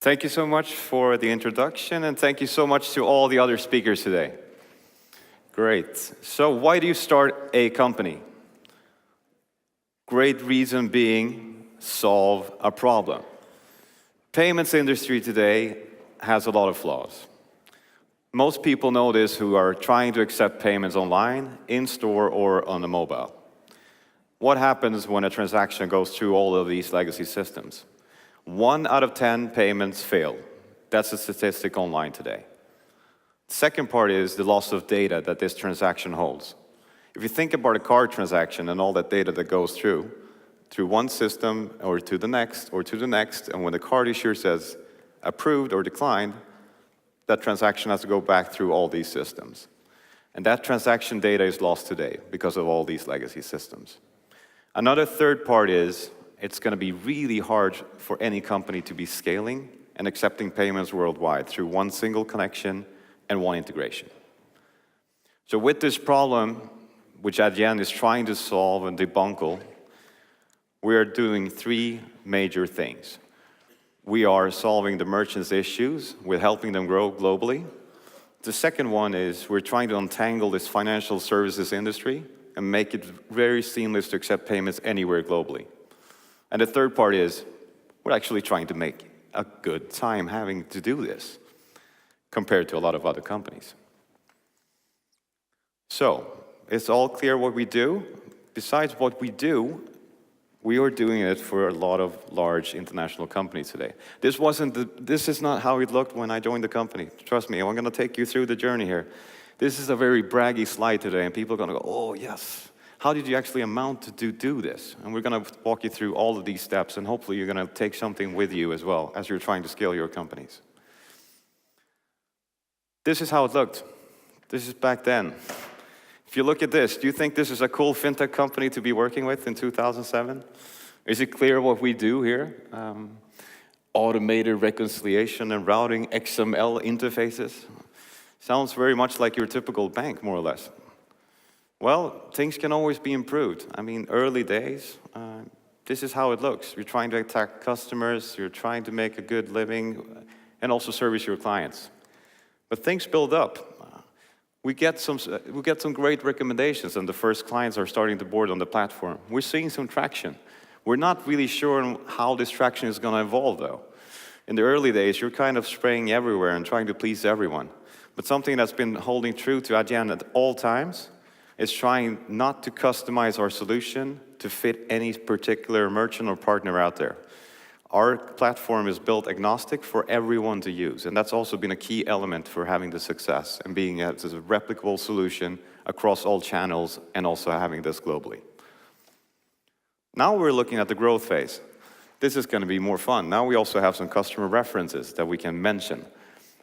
Thank you so much for the introduction, and thank you so much to all the other speakers today. Great. So why do you start a company? Great reason being, solve a problem. Payments industry today has a lot of flaws. Most people know this who are trying to accept payments online, in-store, or on the mobile. What happens when a transaction goes through all of these legacy systems? 1 out of 10 payments fail. That's a statistic online today. The second part is the loss of data that this transaction holds. If you think about a card transaction and all that data that goes through one system or to the next, and when the card issuer says approved or declined, that transaction has to go back through all these systems. And that transaction data is lost today because of all these legacy systems. Another third part is it's going to be really hard for any company to be scaling and accepting payments worldwide through one single connection and one integration. So with this problem, which Adyen is trying to solve and debunk, we are doing 3 major things. We are solving the merchants' issues with helping them grow globally. The second one is we're trying to untangle this financial services industry and make it very seamless to accept payments anywhere globally. And the third part is we're actually trying to make a good time having to do this compared to a lot of other companies. So, it's all clear what we do. Besides what we do, we are doing it for a lot of large international companies today. This is not how it looked when I joined the company. Trust me, I'm going to take you through the journey here. This is a very braggy slide today, and people are going to go, oh, yes. How did you actually amount to do this? And we're going to walk you through all of these steps, and hopefully you're going to take something with you as well as you're trying to scale your companies. This is how it looked. This is back then. If you look at this, do you think this is a cool fintech company to be working with in 2007? Is it clear what we do here? Automated reconciliation and routing XML interfaces. Sounds very much like your typical bank, more or less. Well, things can always be improved. I mean, early days, this is how it looks. You're trying to attack customers, you're trying to make a good living, and also service your clients. But things build up. We get some great recommendations, and the first clients are starting to board on the platform. We're seeing some traction. We're not really sure on how this traction is going to evolve, though. In the early days, you're kind of spraying everywhere and trying to please everyone. But something that's been holding true to Adyen at all times is trying not to customize our solution to fit any particular merchant or partner out there. Our platform is built agnostic for everyone to use, and that's also been a key element for having the success and being a replicable solution across all channels and also having this globally. Now we're looking at the growth phase. This is going to be more fun. Now we also have some customer references that we can mention.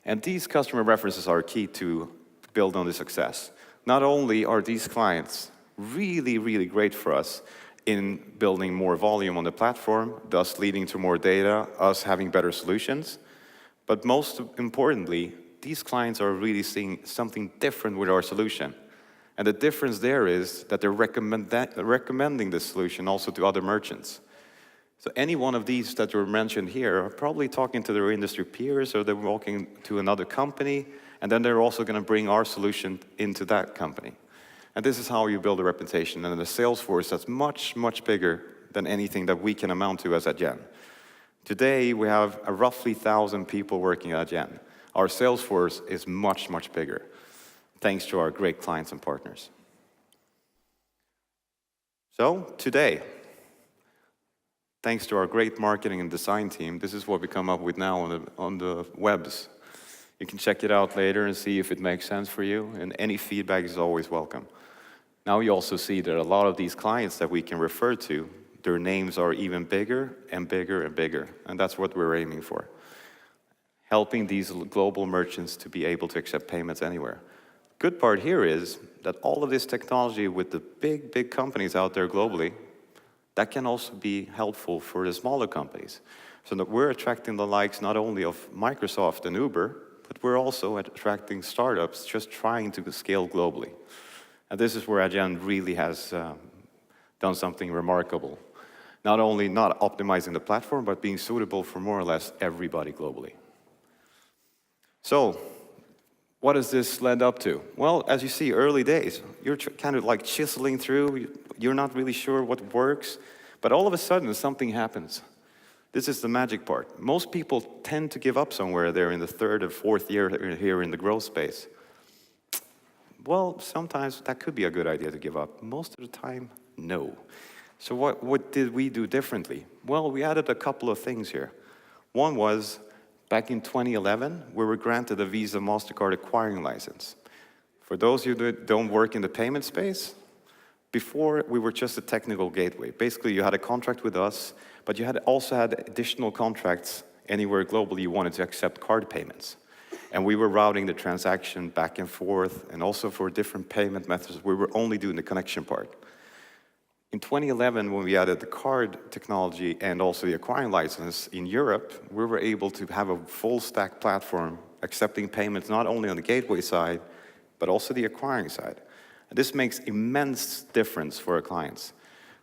And these customer references are key to build on the success. Not only are these clients really, really great for us in building more volume on the platform, thus leading to more data, us having better solutions, but most importantly, these clients are really seeing something different with our solution. And the difference there is that they're recommending this solution also to other merchants. So any one of these that were mentioned here are probably talking to their industry peers, or they're walking to another company, and then they're also going to bring our solution into that company. And this is how you build a reputation and a sales force that's much, much bigger than anything that we can amount to as Adyen. Today, we have roughly 1,000 people working at Adyen. Our sales force is much, much bigger, thanks to our great clients and partners. So, today, thanks to our great marketing and design team, this is what we come up with now on the webs. You can check it out later and see if it makes sense for you, and any feedback is always welcome. Now you also see that a lot of these clients that we can refer to, their names are even bigger and bigger and bigger, and that's what we're aiming for. Helping these global merchants to be able to accept payments anywhere. Good part here is that all of this technology with the big, big companies out there globally, that can also be helpful for the smaller companies. So that we're attracting the likes not only of Microsoft and Uber, but we're also attracting startups just trying to scale globally. And this is where Adyen really has done something remarkable. Not only not optimizing the platform, but being suitable for more or less everybody globally. So, what has this led up to? Well, as you see, early days. You're kind of like chiseling through, you're not really sure what works, but all of a sudden something happens. This is the magic part. Most people tend to give up somewhere there in the third or fourth year here in the growth space. Well, sometimes that could be a good idea to give up. Most of the time, no. So what did we do differently? Well, we added a couple of things here. One was, back in 2011, we were granted a Visa MasterCard acquiring license. For those of you that don't work in the payment space, before we were just a technical gateway. Basically, you had a contract with us, but you also had additional contracts anywhere globally you wanted to accept card payments. And we were routing the transaction back and forth, and also for different payment methods, we were only doing the connection part. In 2011, when we added the card technology and also the acquiring license in Europe, we were able to have a full stack platform accepting payments not only on the gateway side, but also the acquiring side. And this makes immense difference for our clients.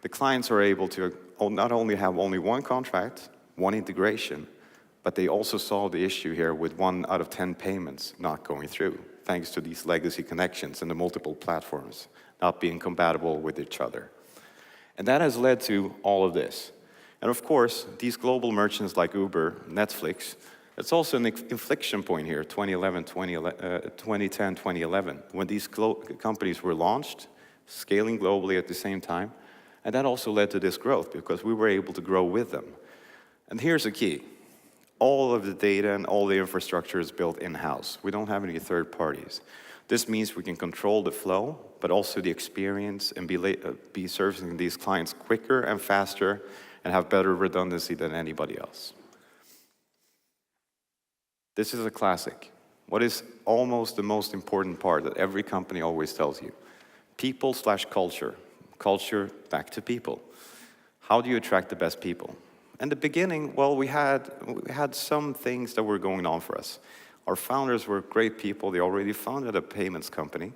The clients are able to not only have only one contract, one integration, but they also solve the issue here with 1 out of 10 payments not going through, thanks to these legacy connections and the multiple platforms not being compatible with each other. And that has led to all of this. And of course, these global merchants like Uber, Netflix, it's also an inflection point here, 2010, 2011, when these companies were launched, scaling globally at the same time. And that also led to this growth because we were able to grow with them. And here's the key. All of the data and all the infrastructure is built in-house. We don't have any third parties. This means we can control the flow, but also the experience and be servicing these clients quicker and faster and have better redundancy than anybody else. This is a classic. What is almost the most important part that every company always tells you? People/culture. Culture back to people. How do you attract the best people? In the beginning, well, we had some things that were going on for us. Our founders were great people. They already founded a payments company.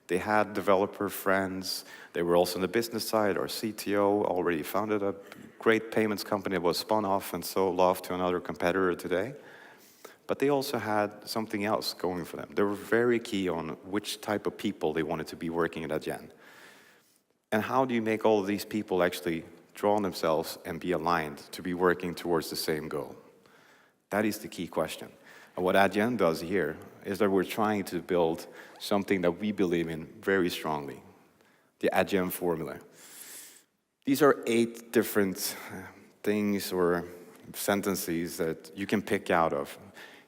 They had developer friends. They were also on the business side. Our CTO already founded a great payments company that was spun off and sold off to another competitor today. But they also had something else going for them. They were very key on which type of people they wanted to be working at Adyen. And how do you make all of these people actually draw on themselves and be aligned to be working towards the same goal? That is the key question. And what Adyen does here is that we're trying to build something that we believe in very strongly, the Adyen formula. These are 8 different things or sentences that you can pick out of.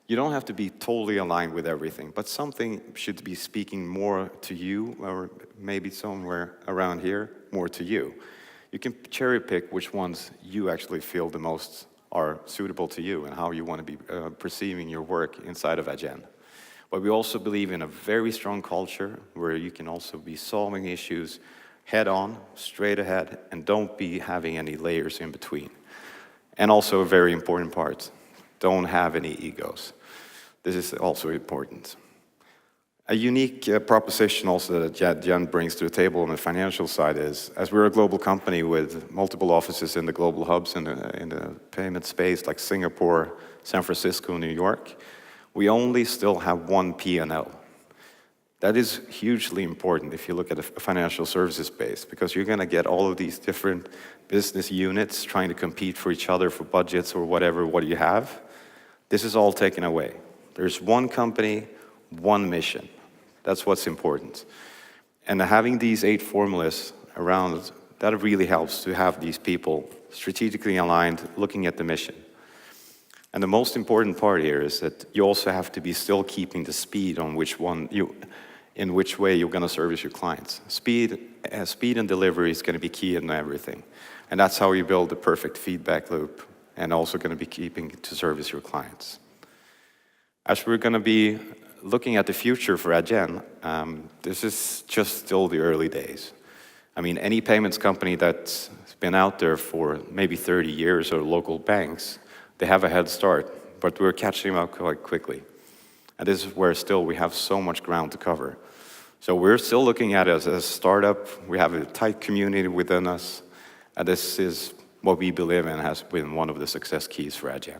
You don't have to be totally aligned with everything, but something should be speaking more to you, or maybe somewhere around here, more to you. You can cherry pick which ones you actually feel the most are suitable to you and how you want to be perceiving your work inside of Adyen. But we also believe in a very strong culture where you can also be solving issues head on, straight ahead, and don't be having any layers in between. And also a very important part, don't have any egos. This is also important. A unique proposition also that Adyen brings to the table on the financial side is, as we're a global company with multiple offices in the global hubs in the payment space like Singapore, San Francisco, New York, we only still have one P&L. That is hugely important if you look at a financial services space, because you're going to get all of these different business units trying to compete for each other for budgets or whatever, what you have. This is all taken away. There's one company, one mission. That's what's important. And having these 8 formulas around, that really helps to have these people strategically aligned, looking at the mission. And the most important part here is that you also have to be still keeping the speed on in which way you're going to service your clients. Speed and delivery is going to be key in everything. And that's how you build the perfect feedback loop, and also going to be keeping to service your clients. As we're going to be looking at the future for Adyen, this is just still the early days. I mean, any payments company that's been out there for maybe 30 years, or local banks, they have a head start, but we're catching up quite quickly. And this is where still we have so much ground to cover. So we're still looking at it as a startup. We have a tight community within us. And this is what we believe in has been one of the success keys for Adyen.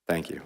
Thank you.